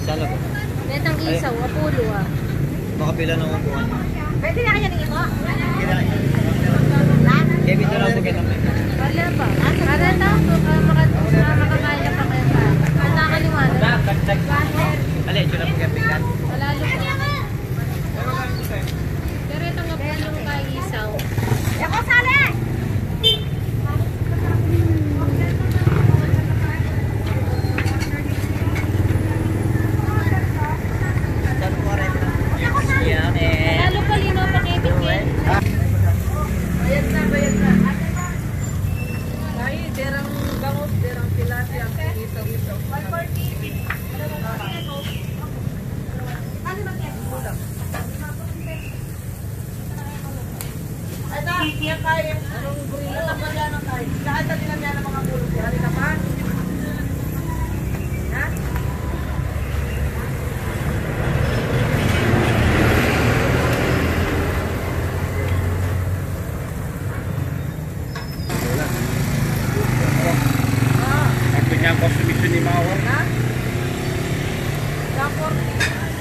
Sala po. Netang isaw, apulo ah. Makapila ng upuan. Pwede na kanya ng ito? Kevin na lang po kita. Wala pa. Para na, makakain na pa kayo pa. Nakakaliwanag. Alay, ito na po kaya pikat. Malalo pa. Pero itong apulo kay isaw. Ako sali! Yan eh. Malalo pa lino pa kay Bigyan. Bayad na. Ay, derang bangot, derang tilapia, ito. 140. Ano ba yan? Kulang. Ito, yan kaya. Anong burilo? Ito pa yan ang kaya. Lahat na nila niya ng mga bulog. Yan ka pa? Ha? Ito niya ang consumption ni Mawar. Na? 140.